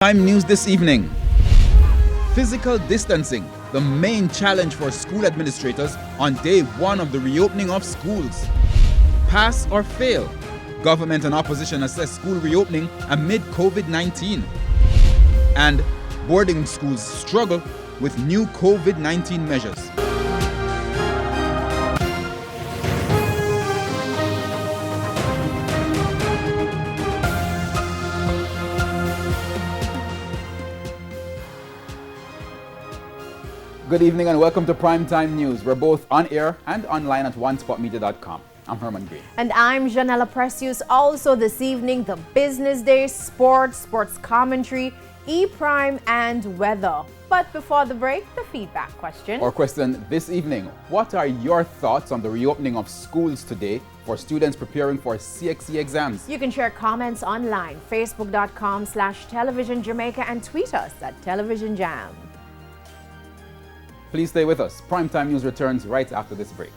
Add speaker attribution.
Speaker 1: Time news this evening. Physical distancing, the main challenge for school administrators on day one of the reopening of schools. Pass or fail? Government and opposition assess school reopening amid COVID-19. And boarding schools struggle with new COVID-19 measures. Good evening and welcome to Primetime News. We're both on air and online at onespotmedia.com. I'm Herman Green.
Speaker 2: And I'm Janella Precious. Also this evening, the business day, sports commentary, E-Prime and weather. But before the break, the feedback question.
Speaker 1: Our question this evening: what are your thoughts on the reopening of schools today for students preparing for CXE exams?
Speaker 2: You can share comments online, facebook.com/television Jamaica, and tweet us at Television Jam.
Speaker 1: Please stay with us. Primetime News returns right after this break.